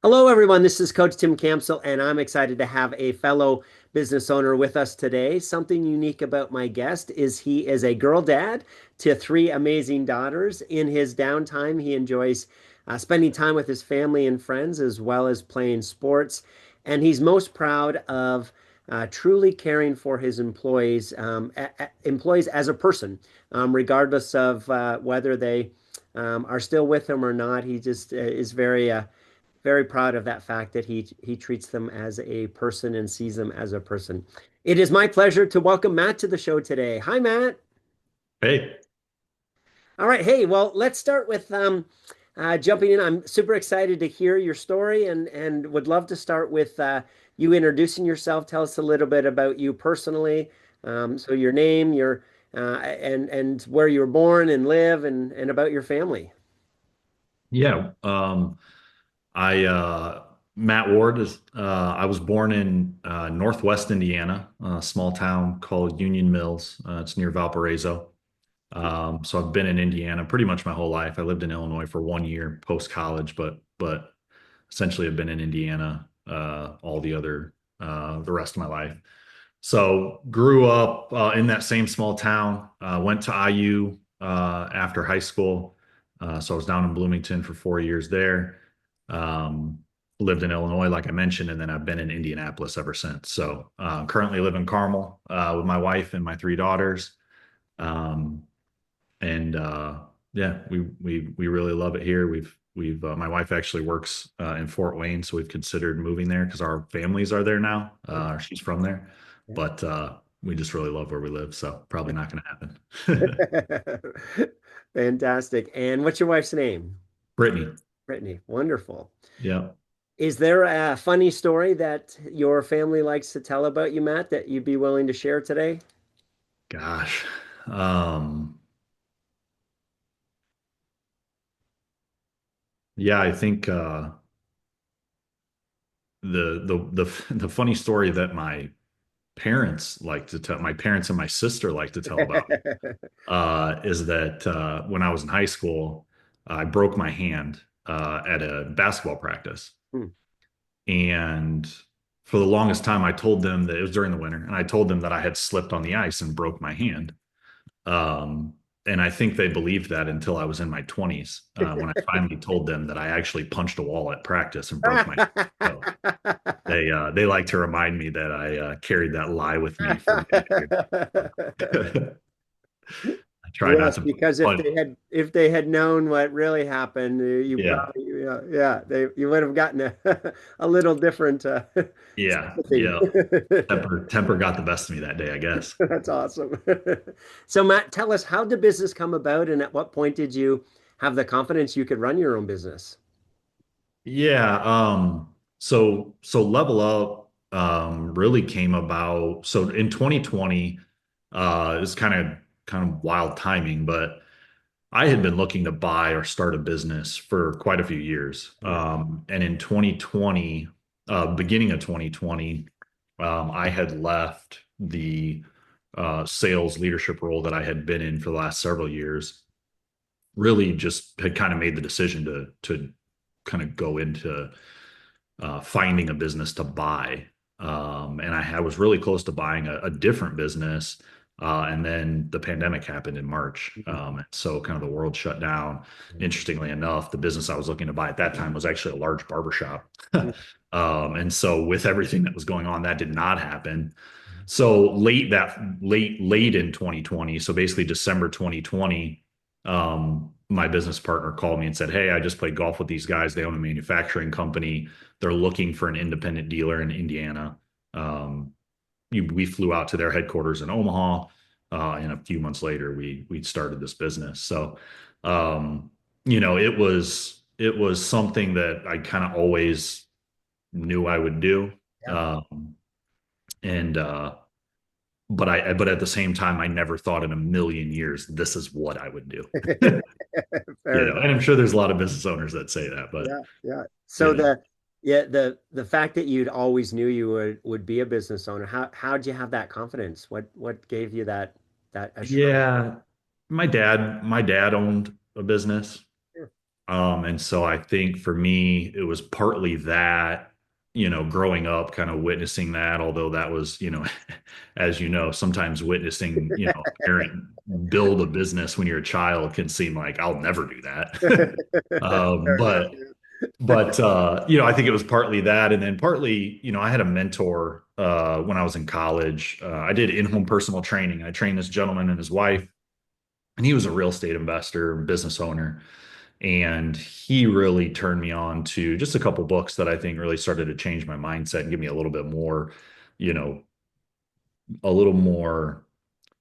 Hello, everyone. This is Coach Tim Campsall, and I'm excited to have a fellow business owner with us today. Something unique about my guest is he is a girl dad to three amazing daughters. In his downtime, he enjoys spending time with his family and friends as well as playing sports. And he's most proud of truly caring for his employees, employees as a person, regardless of whether they are still with him or not. He just is very proud of that fact that he treats them as a person and sees them as a person. It is my pleasure to welcome Matt to the show today. Hi, Matt. Hey, All right. Hey, well, let's start with jumping in. I'm super excited to hear your story and would love to start with you introducing yourself. Tell us a little bit about you personally. So your name, your and where you were born and live and about your family. yeah. I Matt Ward is. I was born in Northwest Indiana, a small town called Union Mills. It's near Valparaiso. So I've been in Indiana pretty much my whole life. I lived in Illinois for 1 year post college, but essentially I've been in Indiana all the rest of my life. So grew up in that same small town. Went to IU after high school. So I was down in Bloomington for 4 years there. Um, Lived in Illinois, like I mentioned, and then I've been in Indianapolis ever since. So currently live in Carmel with my wife and my three daughters. Um, and Yeah, we really love it here. We've my wife actually works in Fort Wayne, so we've considered moving there because our families are there now. She's from there, but we just really love where we live, so probably not going to happen. Fantastic. And what's your wife's name? Brittany, Brittany. Wonderful. yeah, Is there a funny story that your family likes to tell about you, Matt, that you'd be willing to share today? gosh, um, yeah, I think the funny story that my parents and my sister like to tell about is that when I was in high school, I broke my hand at a basketball practice. Hmm. And for the longest time, I told them that it was during the winter, and I told them that I had slipped on the ice and broke my hand. Um, and I think they believed that until I was in my 20s, when I finally told them that I actually punched a wall at practice and broke my. So they like to remind me that I carried that lie with me for many years. I try not Yes, to because punch. if they had known what really happened, you Yeah, probably yeah, they you would have gotten a little different yeah, sympathy. yeah. Temper got the best of me that day, I guess. That's awesome. So Matt, tell us, how did business come about and at what point did you have the confidence you could run your own business? Yeah, so Level Up really came about. So in 2020, it's kind of wild timing, but I had been looking to buy or start a business for quite a few years. And in 2020, beginning of 2020, I had left the sales leadership role that I had been in for the last several years. Really, just had kind of made the decision to kind of go into finding a business to buy. And I was really close to buying a different business. And then the pandemic happened in March. And so kind of the world shut down. Interestingly enough, the business I was looking to buy at that time was actually a large barbershop. And so with everything that was going on, that did not happen. So late in 2020, so basically December 2020, my business partner called me and said, "Hey, I just played golf with these guys. They own a manufacturing company. They're looking for an independent dealer in Indiana." We flew out to their headquarters in Omaha, and a few months later, we started this business. So, um, it was something that I kind of always knew I would do. Yeah. And but at the same time, I never thought in a million years this is what I would do. Fair And enough. I'm sure there's a lot of business owners that say that, but Yeah, yeah. you So know, the fact that you'd always knew you would be a business owner, how'd you have that confidence? What gave you that assurance? yeah, my dad owned a business. And so I think for me, it was partly that, growing up, kind of witnessing that, although that was, as you know, sometimes witnessing, a parent build a business when you're a child can seem like I'll never do that. Fair enough. I think it was partly that. And then partly, I had a mentor when I was in college. I did in-home personal training. I trained this gentleman and his wife, and he was a real estate investor and business owner. And he really turned me on to just a couple books that I think really started to change my mindset and give me a little bit more, you know, a little more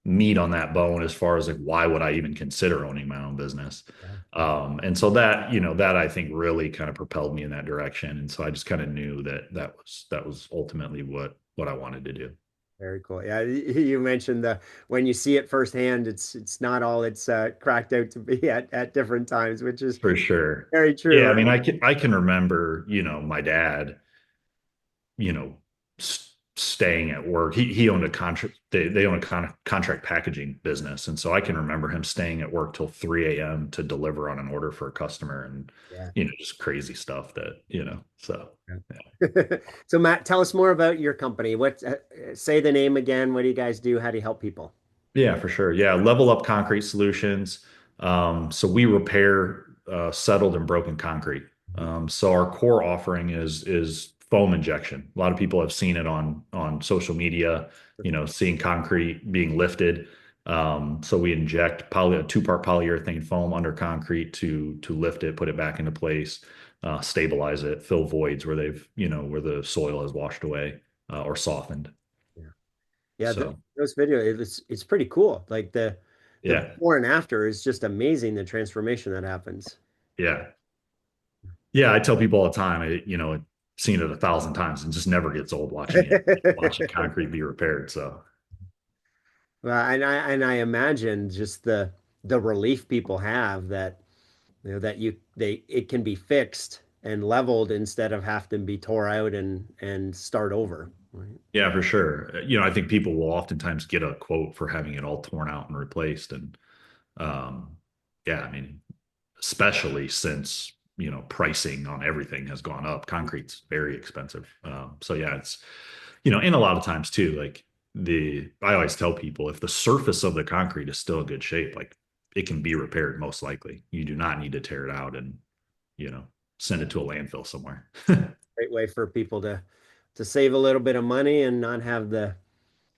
meat on that bone as far as like why would I even consider owning my own business. Yeah, And so that, that I think really kind of propelled me in that direction. And so I just kind of knew that that was ultimately what I wanted to do. very cool. Yeah, you mentioned the when you see it firsthand, it's not all it's cracked out to be at different times, which is For sure. very Yeah, true. I mean, I can remember, my dad, you know, staying at work. He owned a contract. They own a contract packaging business, and so I can remember him staying at work till 3 a.m. to deliver on an order for a customer, and Yeah. just crazy stuff that. So yeah. Yeah. So Matt, tell us more about your company. What say the name again? What do you guys do? How do you help people? Yeah, for sure. Yeah, LevelUp Concrete Solutions. So we repair settled and broken concrete. So our core offering is foam injection. A lot of people have seen it on social media, seeing concrete being lifted. So we inject a two-part polyurethane foam under concrete to lift it, put it back into place, stabilize it, fill voids where where the soil has washed away or softened. Yeah. Yeah, So those videos, it's pretty cool. Like the yeah, before and after is just amazing, the transformation that happens. yeah. Yeah, I tell people all the time, I've seen it 1,000 times and just never gets old watching it, watching concrete be repaired. So Well, and I imagine just the relief people have that that they it can be fixed and leveled instead of have to be tore out and start over. Right? yeah, for sure. I think people will oftentimes get a quote for having it all torn out and replaced. And um, yeah, I mean, especially since, pricing on everything has gone up. Concrete's very expensive. So yeah, and a lot of times too, like I always tell people if the surface of the concrete is still in good shape, like it can be repaired most likely. You do not need to tear it out and, you know, send it to a landfill somewhere. Great way for people to save a little bit of money and not have For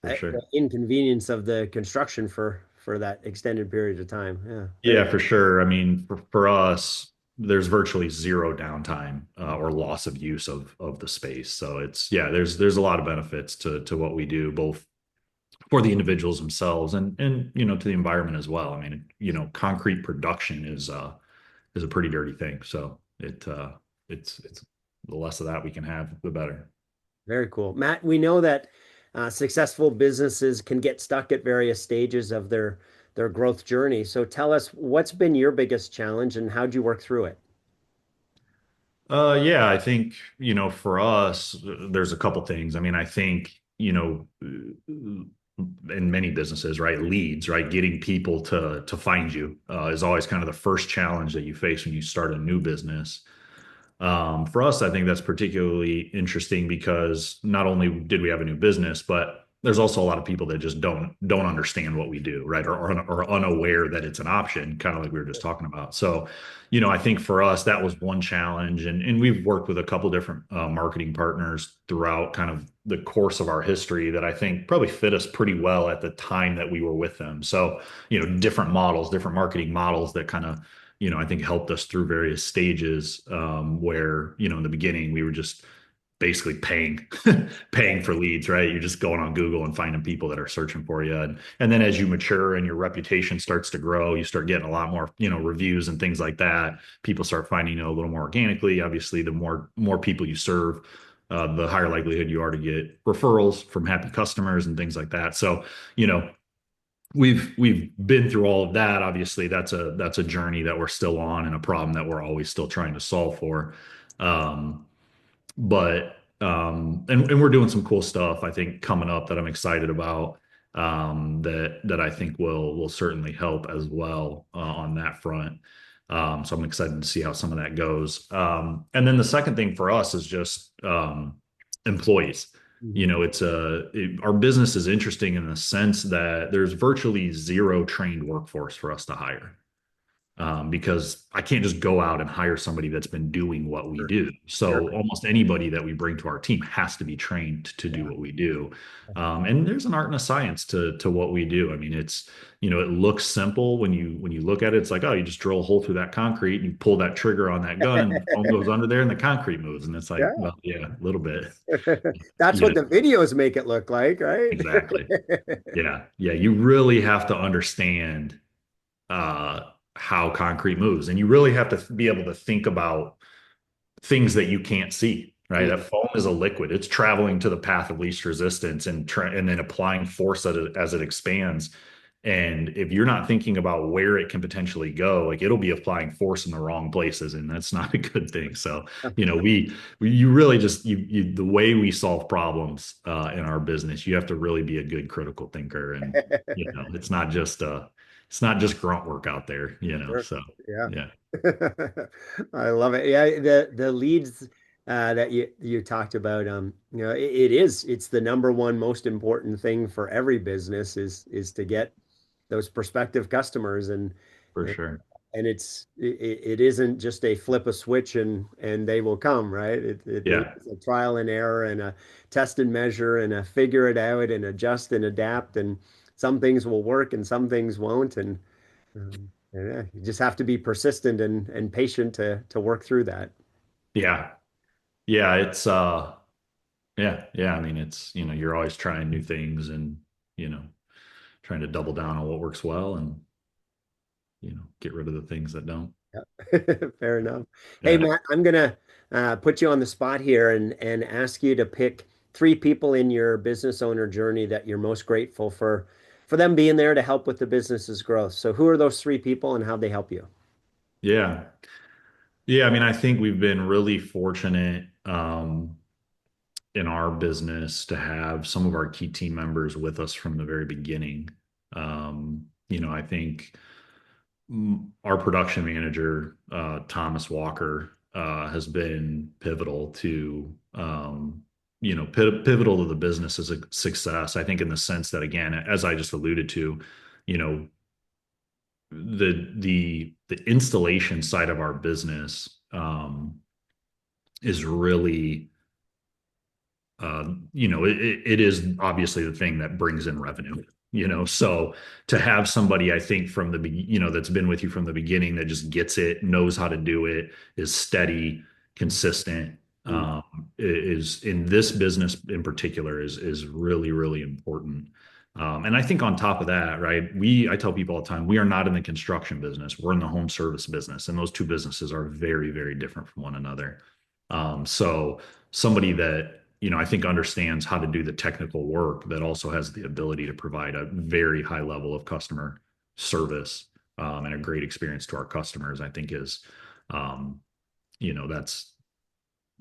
the sure. inconvenience of the construction for that extended period of time. Yeah, very Yeah, for sure. I mean, for us, there's virtually zero downtime or loss of use of the space. So there's a lot of benefits to what we do, both for the individuals themselves and to the environment as well. I mean, concrete production is a pretty dirty thing. So it's the less of that we can have, the better. very cool. Matt, we know that successful businesses can get stuck at various stages of their growth journey. So tell us what's been your biggest challenge and how'd you work through it? Yeah, I think, for us, there's a couple things. I mean, I think, in many businesses, right, leads, right, getting people to find you is always kind of the first challenge that you face when you start a new business. For us, I think that's particularly interesting because not only did we have a new business, but there's also a lot of people that just don't understand what we do, right? Or unaware that it's an option, kind of like we were just talking about. So, I think for us that was one challenge, and we've worked with a couple different marketing partners throughout kind of the course of our history that I think probably fit us pretty well at the time that we were with them. So, different models, different marketing models that kind of I think helped us through various stages where, in the beginning we were just basically paying paying for leads, right? You're just going on Google and finding people that are searching for you. And then as you mature and your reputation starts to grow, you start getting a lot more, reviews and things like that. People start finding you a little more organically. Obviously, the more people you serve, the higher likelihood you are to get referrals from happy customers and things like that. So, we've been through all of that. Obviously, that's a journey that we're still on and a problem that we're always still trying to solve for. Um, but and we're doing some cool stuff I think coming up that I'm excited about, that I think will certainly help as well on that front. So I'm excited to see how some of that goes. And then the second thing for us is just employees. You Mhm. know, our business is interesting in the sense that there's virtually zero trained workforce for us to hire, because I can't just go out and hire somebody that's been doing what we Sure. do. Sure. So almost anybody that we bring to our team has to be trained to do Yeah. what we do. And there's an art and a science to what we do. I mean, it looks simple when you look at it. It's like, oh, you just drill a hole through that concrete, and you pull that trigger on that gun, and the foam goes under there, and the concrete moves. And it's like, Yeah. well, yeah, a little bit, That's you what know, the videos make it look like, right? exactly. Yeah, yeah. You really have to understand uh, how concrete moves. And you really have to be able to think about things that you can't see, right? That Mhm. foam is a liquid. It's traveling to the path of least resistance and then applying force as it expands. And if you're not thinking about where it can potentially go, like it'll be applying force in the wrong places, and that's not a good thing. So, you really just the way we solve problems in our business, you have to really be a good critical thinker, and it's not just grunt work out there, Sure. So, Yeah. yeah, I love it. Yeah, the leads that you talked about, it's the number one most important thing for every business is to get those prospective customers, for and sure. it isn't just a flip a switch and they will come, right? There Yeah. is a trial and error and a test and measure and a figure it out and adjust and adapt, and some things will work and some things won't, yeah, you just have to be persistent and patient to work through that. Yeah. Yeah. Yeah. I mean, you're always trying new things and, you know, trying to double down on what works well and, get rid of the things that don't. Yeah. Fair enough. Hey, Yeah. Matt, I'm gonna put you on the spot here and ask you to pick three people in your business owner journey that you're most grateful for them being there to help with the business's growth. So who are those three people and how they help you? Yeah. Yeah. I mean, I think we've been really fortunate, in our business to have some of our key team members with us from the very beginning. I think our production manager, Thomas Walker, has been pivotal pivotal to the business as a success. I think in the sense that, again, as I just alluded to, you know, the installation side of our business, is really it is obviously the thing that brings in revenue, so to have somebody, I think, from that's been with you from the beginning, that just gets it, knows how to do it, is steady, consistent, Mm. um, is in this business in particular is really, really important. And I think on top of that, right, I tell people all the time, we are not in the construction business, we're in the home service business, and those two businesses are very, very different from one another. So somebody that, I think understands how to do the technical work, that also has the ability to provide a very high level of customer service, and a great experience to our customers, I think is, um, you know, that's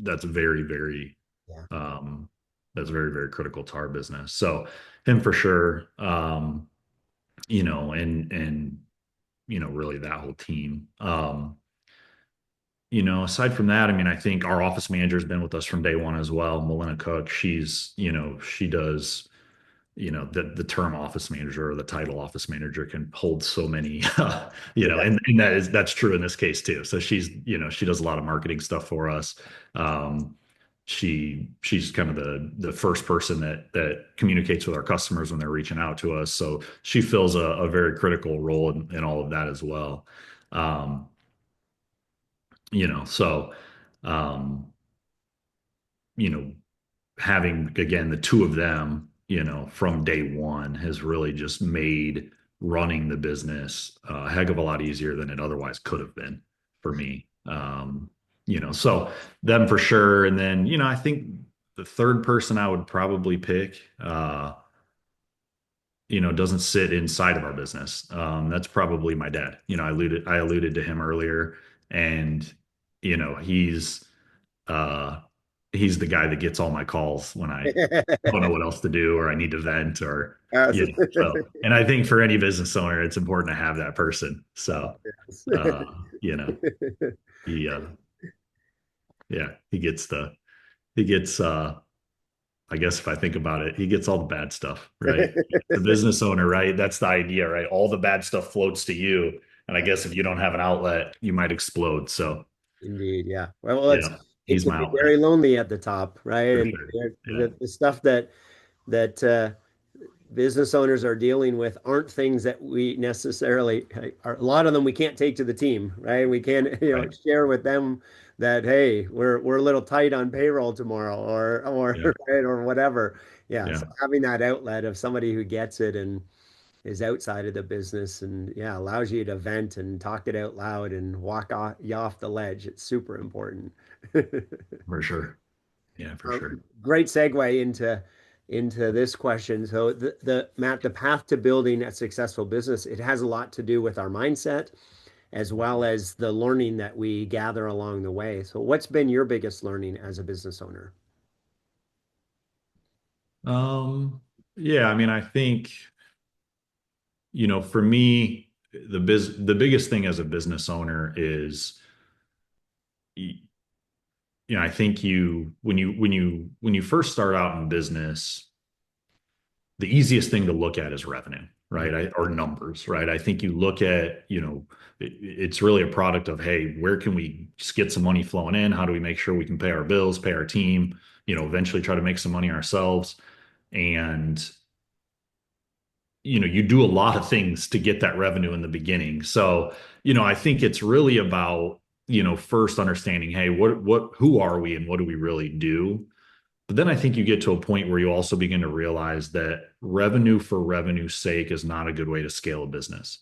that's very, very Yeah. um, that's very, very critical to our business. So him for sure, and really that whole team. Aside from that, I mean, I think our office manager has been with us from day one as well. Melina Cook, she does, the term office manager, or the title office manager, can hold so many, Yes. and that's true in this case too. So she does a lot of marketing stuff for us. Um, she's kind of the first person that communicates with our customers when they're reaching out to us. So she fills a very critical role in all of that as well. Um, so, um, you know, having, again, the two of them, from day one, has really just made running the business a heck of a lot easier than it otherwise could have been for me. So them for sure. And then, I think the third person I would probably pick, doesn't sit inside of our business. That's probably my dad. I alluded to him earlier, and he's uh he's the guy that gets all my calls when I don't know what else to do or I need to vent or Yes. you know. So, and I think for any business owner, it's important to have that person. So, uh, you know, he yeah, he gets I guess if I think about it, he gets all the bad stuff, right? The business owner, right? That's the idea, right? All the bad stuff floats to you. And I guess if you don't have an outlet, you might explode. So, Indeed, yeah. Well, yeah, it he's can my be outlet very lonely at the top, right? for And sure. Yeah, the stuff that business owners are dealing with aren't things that we necessarily are. A lot of them we can't take to the team, right? We can't, right. share with them that, hey, we're a little tight on payroll tomorrow, or Yeah, right, or whatever. Yeah. yeah, So having that outlet of somebody who gets it and is outside of the business and yeah, allows you to vent and talk it out loud and walk you off the ledge. It's super important. for sure. Yeah, for sure. Great segue into this question. So the Matt, the path to building a successful business, it has a lot to do with our mindset as well as the learning that we gather along the way. So what's been your biggest learning as a business owner? Yeah, I mean, I think, for me, the biggest thing as a business owner is, I think when you first start out in business, the easiest thing to look at is revenue, right? Or numbers, right? I think you look at, it's really a product of, hey, where can we just get some money flowing in? How do we make sure we can pay our bills, pay our team, eventually try to make some money ourselves? And, you do a lot of things to get that revenue in the beginning. So, I think it's really about, first understanding, hey, who are we and what do we really do? But then I think you get to a point where you also begin to realize that revenue for revenue's sake is not a good way to scale a business.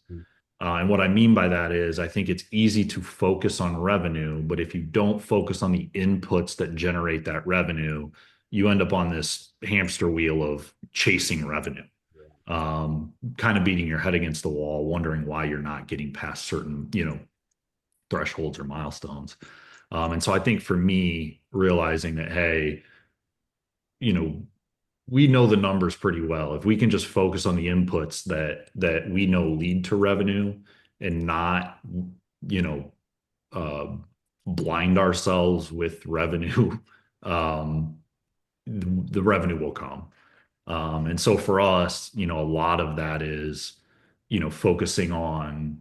And what I mean by that is, I think it's easy to focus on revenue, but if you don't focus on the inputs that generate that revenue, you end up on this hamster wheel of chasing revenue, kind of beating your head against the wall, wondering why you're not getting past certain, thresholds or milestones. And so I think for me, realizing that, hey, you know, we know the numbers pretty well. If we can just focus on the inputs that we know lead to revenue and not, you know, uh, blind ourselves with revenue, um, the revenue will come. And so for us, a lot of that is, focusing on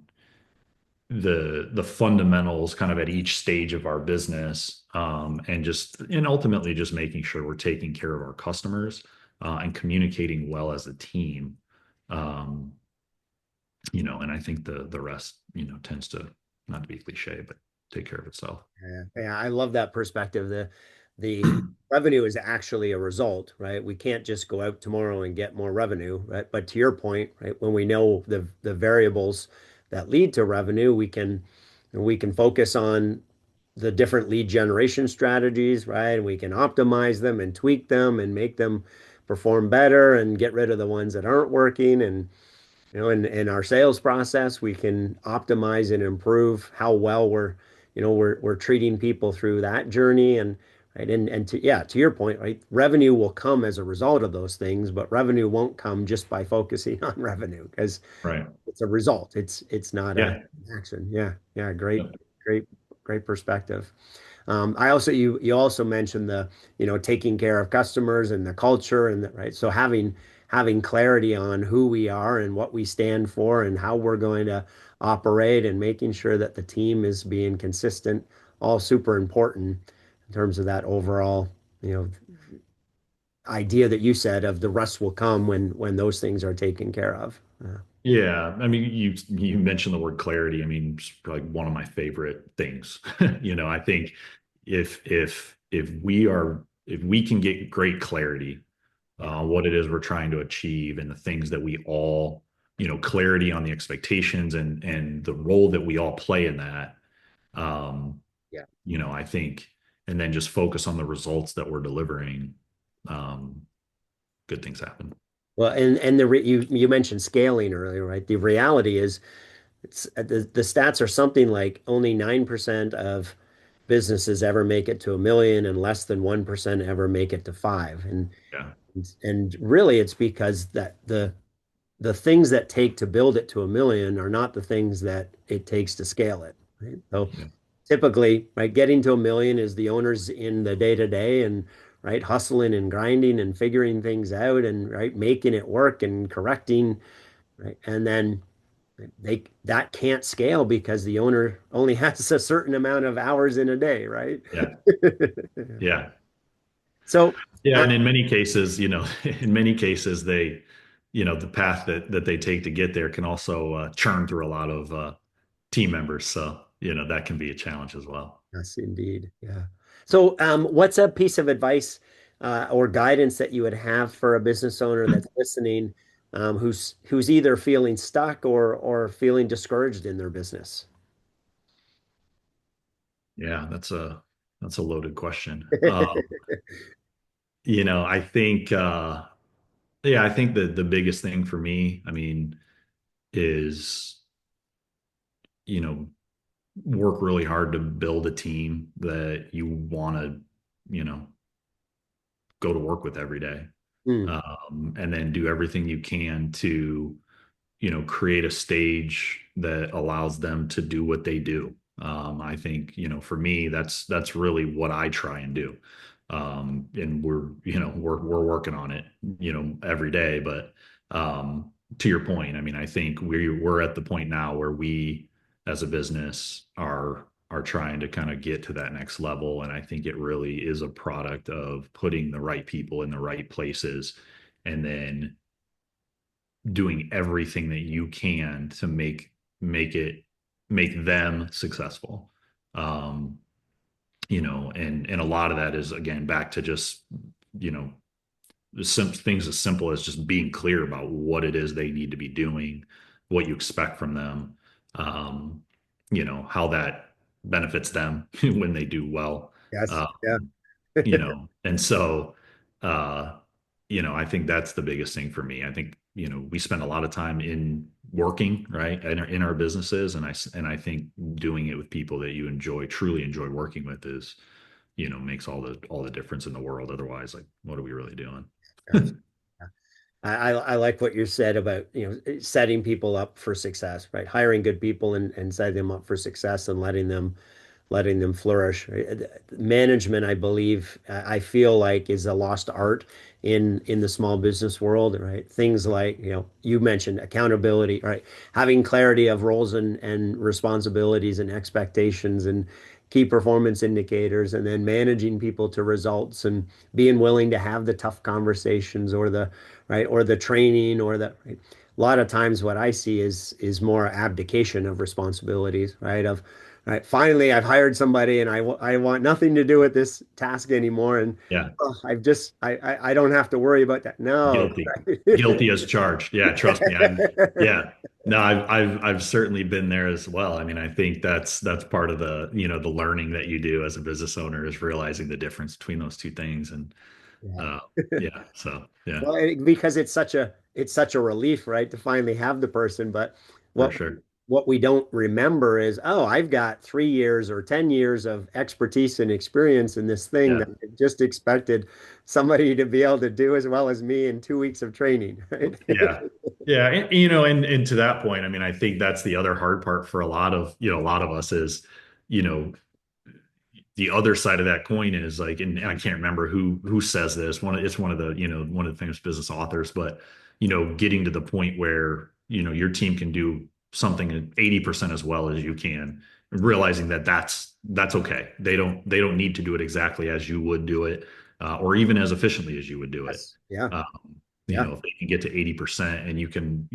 the fundamentals kind of at each stage of our business, and ultimately just making sure we're taking care of our customers, and communicating well as a team. um, and I think the rest, tends to, not to be cliche, but take care of itself. Yeah, yeah, I love that perspective. The revenue is actually a result, right? We can't just go out tomorrow and get more revenue, right? But to your point, right, when we know the variables that lead to revenue, we can focus on the different lead generation strategies, right? And we can optimize them and tweak them and make them perform better and get rid of the ones that aren't working. And in our sales process, we can optimize and improve how well we're treating people through that journey. And right, and to your point, right, revenue will come as a result of those things, but revenue won't come just by focusing on revenue because Right. it's a result. It's not a Yeah. action. Yeah, yeah, Yep. great, great perspective. I also you also mentioned the taking care of customers and the culture and right. So having clarity on who we are and what we stand for and how we're going to operate and making sure that the team is being consistent, all super important in terms of that overall you know idea that you said of the rest will come when those things are taken care of. Yeah, I mean, you mentioned the word clarity. I mean, it's like one of my favorite things. I think if we can get great clarity, Yeah, what it is we're trying to achieve and the things that we all, clarity on the expectations and the role that we all play in that. Um, yeah. I think, and then just focus on the results that we're delivering. Um, Good things happen. Well, and you mentioned scaling earlier, right? The reality is the stats are something like only 9% of businesses ever make it to 1 million and less than 1% ever make it to five. Yeah. And really it's because that the things that take to build it to 1 million are not the things that it takes to scale it. Right? So Yeah. typically, right, getting to 1 million is the owners in the day to day and right, hustling and grinding and figuring things out and right, making it work and correcting, right? And then they that can't scale because the owner only has a certain amount of hours in a day, right? Yeah. Yeah. So, Yeah. uh, And in many cases, in many cases, the path that they take to get there can also churn through a lot of team members. So, that can be a challenge as well. yes, indeed. Yeah. So, what's a piece of advice or guidance that you would have for a business owner that's listening, who's either feeling stuck or feeling discouraged in their business? Yeah, that's a loaded question. I think yeah, I think the biggest thing for me, I mean, is, you know, work really hard to build a team that you want to, you know, go to work with every day. Hmm. And then do everything you can to, create a stage that allows them to do what they do. I think, for me, that's really what I try and do. And we're working on it, every day. But to your point, I mean, I think we're at the point now where we, as a business, are trying to kind of get to that next level. And I think it really is a product of putting the right people in the right places and then doing everything that you can to make it make them successful. Um, and a lot of that is again back to just, you know, things as simple as just being clear about what it is they need to be doing, what you expect from them, um, how that benefits them when they do well. Yes. Um, Yeah. and so, uh, I think that's the biggest thing for me. I think, we spend a lot of time in working, right, in our businesses. And I think doing it with people that you truly enjoy working with is, makes all the difference in the world. Otherwise, like, what are we really doing? Yes. I like what you said about, setting people up for success, right? Hiring good people and setting them up for success and letting them flourish. Right? Management, I believe, I feel like is a lost art in the small business world, right? Things like, you mentioned accountability, right? Having clarity of roles and responsibilities and expectations and key performance indicators, and then managing people to results and being willing to have the tough conversations or the right or the training or the right? A lot of times what I see is more abdication of responsibilities, right? Of right, finally I've hired somebody and I want nothing to do with this task anymore, and Yeah. oh, I don't have to worry about that. No. Guilty. Guilty as charged. Yeah, trust me. Yeah. No, I've certainly been there as well. I mean, I think that's part of the learning that you do as a business owner is realizing the difference between those two things. And Yeah. yeah, so yeah, Well, because it's such a relief, right, to finally have the person. But for what sure. what we don't remember is, oh, I've got 3 years or 10 years of expertise and experience in this thing Yeah. that I just expected somebody to be able to do as well as me in 2 weeks of training, right? Yeah. Yeah. And to that point, I mean, I think that's the other hard part for a lot of us is, you know, the other side of that coin is like, and I can't remember who says this. It's one of the famous business authors, but getting to the point where your team can do something at 80% as well as you can, realizing that that's okay. They don't need to do it exactly as you would do it, or even as efficiently as you would do it. Yes. Yeah. Um, Yeah. if they can get to 80% and you can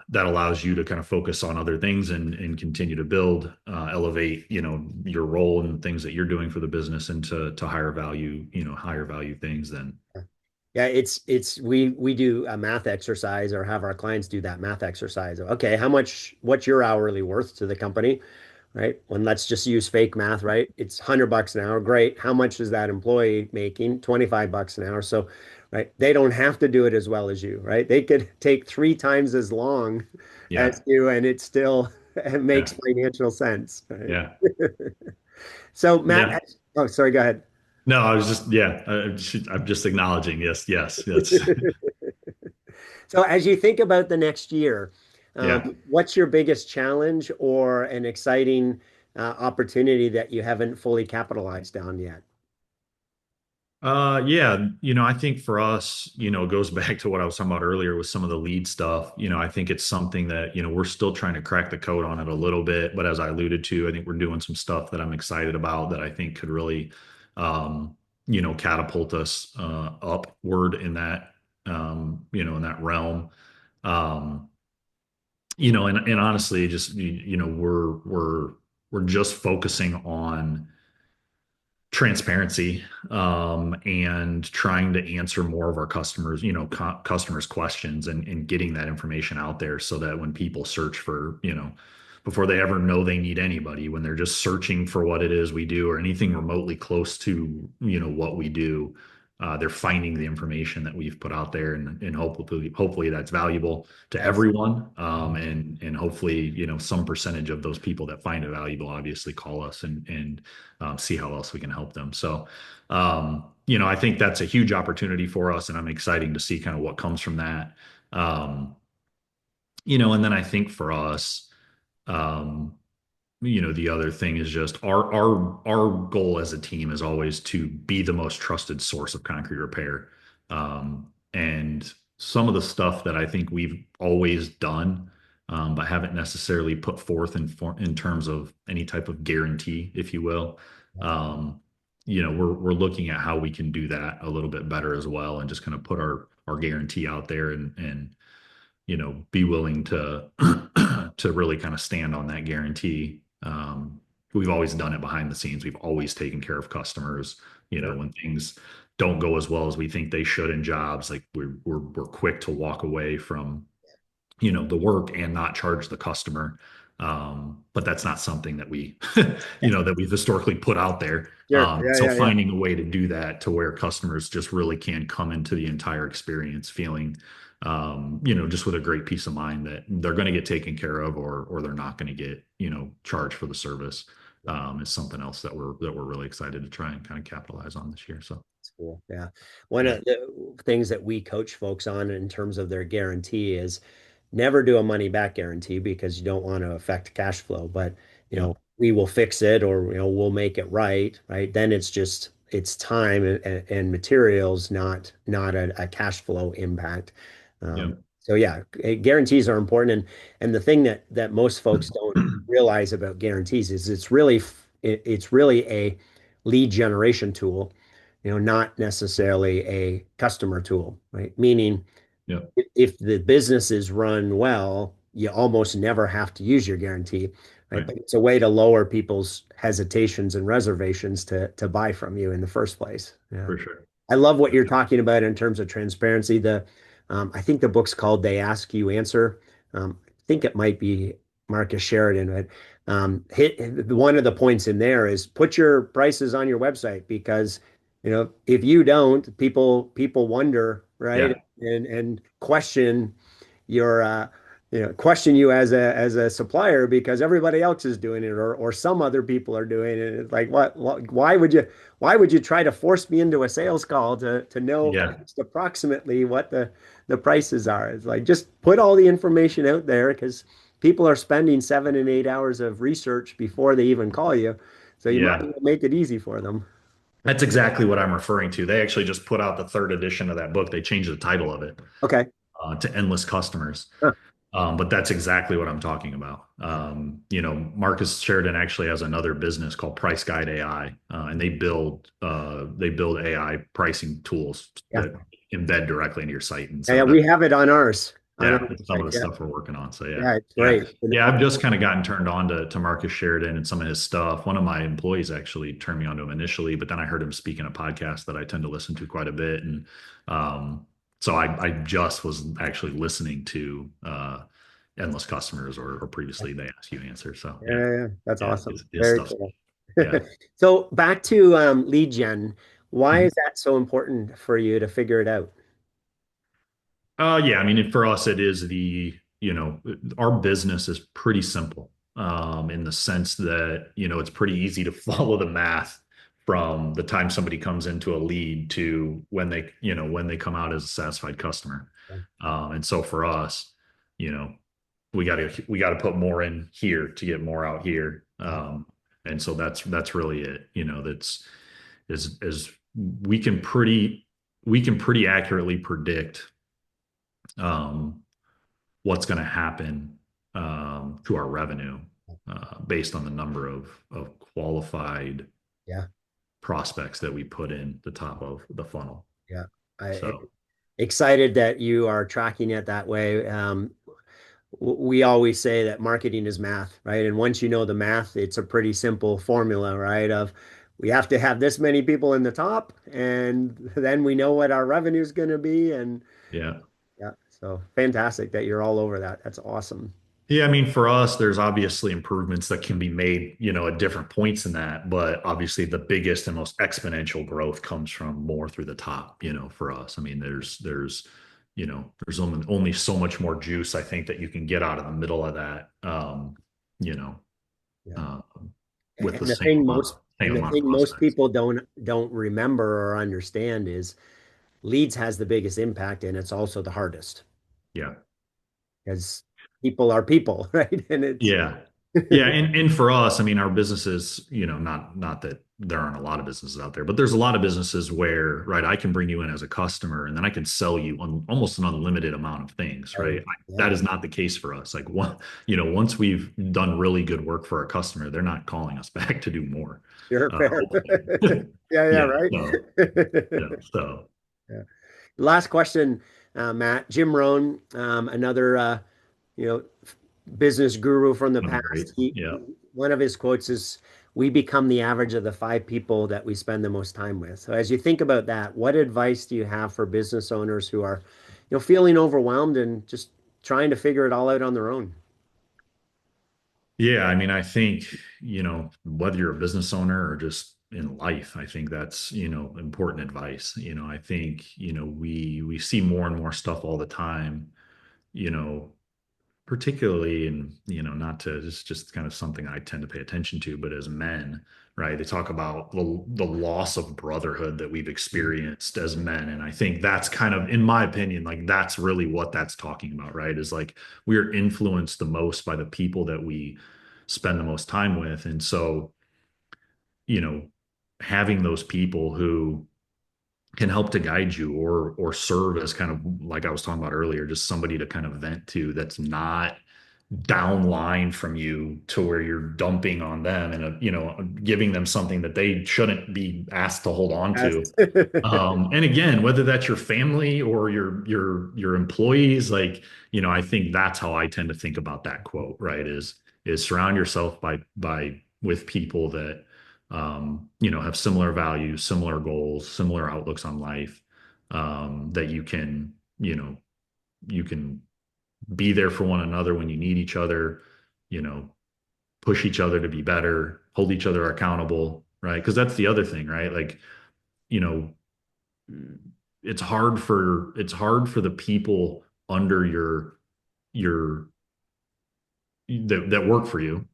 that allows you to kind of focus on other things and continue to build elevate your role and things that you're doing for the business into higher value things then Yeah, we do a math exercise or have our clients do that math exercise. Okay, what's your hourly worth to the company? Right? When let's just use fake math, right? It's $100 an hour. Great. How much is that employee making? $25 an hour. So, right, they don't have to do it as well as you, right? They could take 3 times as long yeah as you, and it's still it Yeah. makes financial sense, right? Yeah. So Yeah. Matt, oh, sorry, go ahead. No, I was just, yeah, I'm just acknowledging. Yes. Yes. That's, So as you think about the next year, yeah. what's your biggest challenge or an exciting opportunity that you haven't fully capitalized on yet? Yeah, I think for us, it goes back to what I was talking about earlier with some of the lead stuff. I think it's something that, we're still trying to crack the code on it a little bit, but as I alluded to, I think we're doing some stuff that I'm excited about that I think could really, catapult us upward in that, in that realm. Um, and honestly, just we're just focusing on transparency and trying to answer more of our customers, customers' questions and getting that information out there so that when people search for, before they ever know they need anybody, when they're just searching for what it is we do or anything remotely close to, what we do, they're finding the information that we've put out there and hopefully that's valuable to Yes. everyone. And hopefully, some percentage of those people that find it valuable obviously call us and see how else we can help them. So, I think that's a huge opportunity for us, and I'm excited to see kind of what comes from that. Um, and then I think for us, um, the other thing is just our goal as a team is always to be the most trusted source of concrete repair. And some of the stuff that I think we've always done, but haven't necessarily put forth in terms of any type of guarantee, if you will. Um, we're looking at how we can do that a little bit better as well, and just kind of put our guarantee out there and be willing to to really kind of stand on that guarantee. We've always done it behind the scenes. We've always taken care of customers. Sure. When things don't go as well as we think they should in jobs, like we're quick to walk away from the work and not charge the customer. But that's not something that we, that we've historically put out there. Sure. Yeah, So yeah, yeah. finding a way to do that to where customers just really can come into the entire experience feeling, just with a great peace of mind that they're going to get taken care of or they're not going to get, charged for the service, is something else that we're really excited to try and kind of capitalize on this year. So That's cool. Yeah. One yeah, of the things that we coach folks on in terms of their guarantee is never do a money back guarantee because you don't want to affect cash flow. But, yeah, we will fix it or, we'll make it right. Right. Then it's time and materials, not a cash flow impact. yeah, So yeah, guarantees are important. And the thing that most folks don't realize about guarantees is it's really a lead generation tool, not necessarily a customer tool, right? Meaning yeah, if the business is run well, you almost never have to use your guarantee, right? right, But it's a way to lower people's hesitations and reservations to buy from you in the first place. Yeah. for sure. I love what you're talking about in terms of transparency. I think the book's called "They Ask You Answer." I think it might be Marcus Sheridan, but one of the points in there is put your prices on your website because if you don't, people wonder, right? Yeah, And question you as a supplier because everybody else is doing it or some other people are doing it. It's like why would you try to force me into a sales call to know yeah. just approximately what the prices are? It's like just put all the information out there because people are spending 7 and 8 hours of research before they even call you. So you might as Yeah. well make it easy for them. That's exactly what I'm referring to. They actually just put out the third edition of that book. They changed the title of it Okay. to Endless Customers. Huh. But that's exactly what I'm talking about. Marcus Sheridan actually has another business called Price Guide AI, and they build AI pricing tools Yeah. that embed directly into your site. And Yeah, so yeah, that, we have it on ours on our yeah, some of website. the Yeah. stuff we're working on. So yeah, Yeah, it's yeah, great. yeah. I've just kind of gotten turned on to Marcus Sheridan and some of his stuff. One of my employees actually turned me on to him initially, but then I heard him speak in a podcast that I tend to listen to quite a bit, and so I just was actually listening to Endless Customers or previously They Ask You Answer. So Yeah, yeah, yeah, yeah. That's yeah, awesome. his Very stuff. cool. Yeah. So back to lead gen. Why is Mhm. that so important for you to figure it out? Yeah. I mean, for us, it is our business is pretty simple. in the sense that, it's pretty easy to follow the math from the time somebody comes into a lead to when they come out as a satisfied customer. And so for us, you know, we got to put more in here to get more out here. And so that's really it. That's is we can pretty we can pretty accurately predict um, what's going to happen to our revenue based on the number of qualified Yeah. prospects that we put in the top of the funnel. Yeah. I So excited that you are tracking it that way. We always say that marketing is math, right? And once you know the math, it's a pretty simple formula, right? Of we have to have this many people in the top, and then we know what our revenue is going to be. And yeah. yeah, so fantastic that you're all over that. That's awesome. Yeah, I mean, for us, there's obviously improvements that can be made, at different points in that, but obviously the biggest and most exponential growth comes from more through the top, for us. I mean, there's only so much more juice I think that you can get out of the middle of that, you know, Yeah. uh, with the And the thing most same and the amount of thing most prospects. people don't remember or understand is leads has the biggest impact, and it's also the hardest Yeah. because people are people, right? And it's Yeah. Yeah. And for us, I mean, our businesses, not that there aren't a lot of businesses out there, but there's a lot of businesses where, right, I can bring you in as a customer and then I can sell you on almost an unlimited amount of things, right? That yeah, is not the case for us. Like once we've done really good work for our customer, they're not calling us back to do more. sure, fair. Hopefully. Yeah, yeah, Yeah. right. So, yeah. So Yeah. Last question, Matt. Jim Rohn, another you know business guru from the one of the past. greats. Yeah. One of his quotes is, "We become the average of the five people that we spend the most time with." So as you think about that, what advice do you have for business owners who are, feeling overwhelmed and just trying to figure it all out on their own? Yeah, I mean, I think, whether you're a business owner or just in life, I think that's, important advice. I think, we see more and more stuff all the time, you know, particularly in, not to just kind of something I tend to pay attention to, but as men, right? They talk about the loss of brotherhood that we've experienced as men. And I think that's kind of, in my opinion, like that's really what that's talking about, right? Is like we're influenced the most by the people that we spend the most time with. And so, you know, having those people who can help to guide you or serve as kind of like I was talking about earlier, just somebody to kind of vent to that's not downline from you to where you're dumping on them and giving them something that they shouldn't be asked to hold on Yes. to. And again, whether that's your family or your employees, like, I think that's how I tend to think about that quote, right? Is surround yourself by with people that have similar values, similar goals, similar outlooks on life, that you can be there for one another when you need each other, you know, push each other to be better, hold each other accountable, right? Because that's the other thing, right? Like, you know, it's hard for the people under your that work for you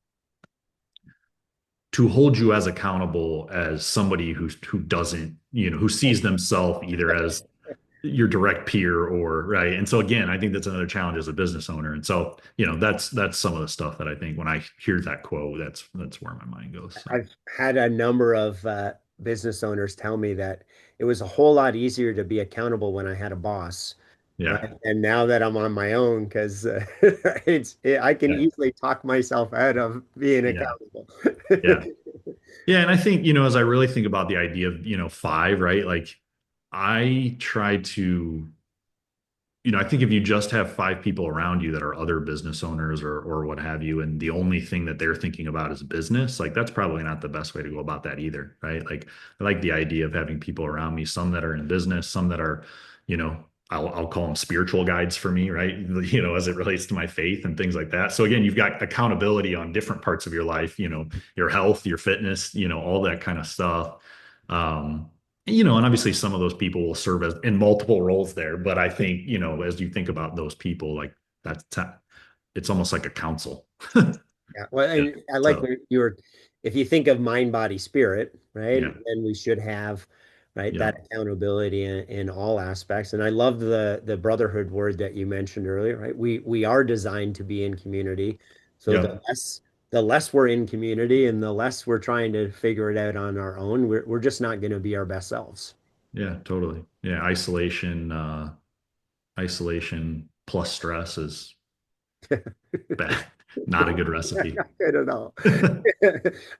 to hold you as accountable as somebody who doesn't, who sees themselves either as your direct peer or right. And so again, I think that's another challenge as a business owner. And so, that's some of the stuff that I think when I hear that quote, that's where my mind goes. So I've had a number of business owners tell me that it was a whole lot easier to be accountable when I had a boss, yeah, right? And now that I'm on my own, because I can yeah, easily talk myself out of being yeah, accountable. yeah. Yeah. And I think, as I really think about the idea of, five, right? Like I try to I think if you just have five people around you that are other business owners or what have you, and the only thing that they're thinking about is business, like that's probably not the best way to go about that either, right? Like I like the idea of having people around me, some that are in business, some that are, I'll call them spiritual guides for me, right? As it relates to my faith and things like that. So again, you've got accountability on different parts of your life, your health, your fitness, all that kind of stuff. Um, and obviously some of those people will serve as in multiple roles there, but I think, as you think about those people, like it's almost like a council. Yeah. Well, Yeah. and I like So, where you were, if you think of mind, body, spirit, right? yeah, Then we should have, right, yeah, that accountability in all aspects. And I love the brotherhood word that you mentioned earlier, right? We are designed to be in community. So yeah, the less we're in community and the less we're trying to figure it out on our own, we're just not going to be our best selves. yeah, totally. Yeah, isolation plus stress is bad. Not a good recipe. I don't know.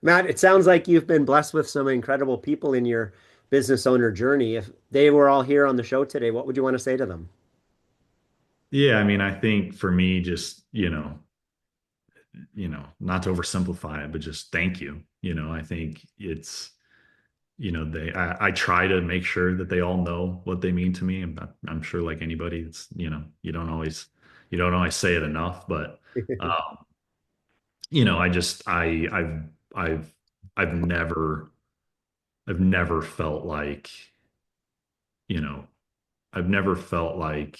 Matt, it sounds like you've been blessed with some incredible people in your business owner journey. If they were all here on the show today, what would you want to say to them? Yeah, I mean, I think for me, just, not to oversimplify it, but just thank you. I think it's, I try to make sure that they all know what they mean to me. I'm sure like anybody, it's, you don't always say it enough, but, um, I just, I've, I've never, I've never felt like, you know, I've never felt like,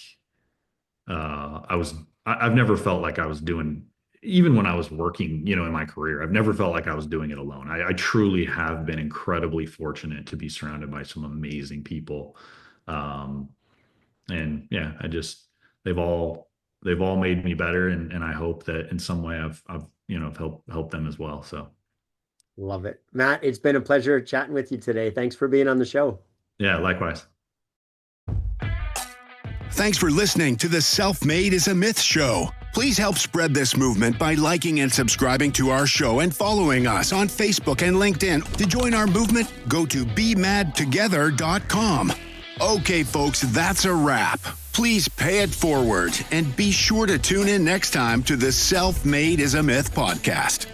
I've never felt like I was doing, even when I was working, in my career, I've never felt like I was doing it alone. I truly have been incredibly fortunate to be surrounded by some amazing people. Um, and yeah, they've all, they've all made me better. And I hope that in some way I've helped them as well. So Love it. Matt, it's been a pleasure chatting with you today. Thanks for being on the show. yeah, likewise. Thanks for listening to the Self-Made is a Myth show. Please help spread this movement by liking and subscribing to our show and following us on Facebook and LinkedIn. To join our movement, go to bemadtogether.com. Okay, folks, that's a wrap. Please pay it forward and be sure to tune in next time to the Self-Made is a Myth podcast.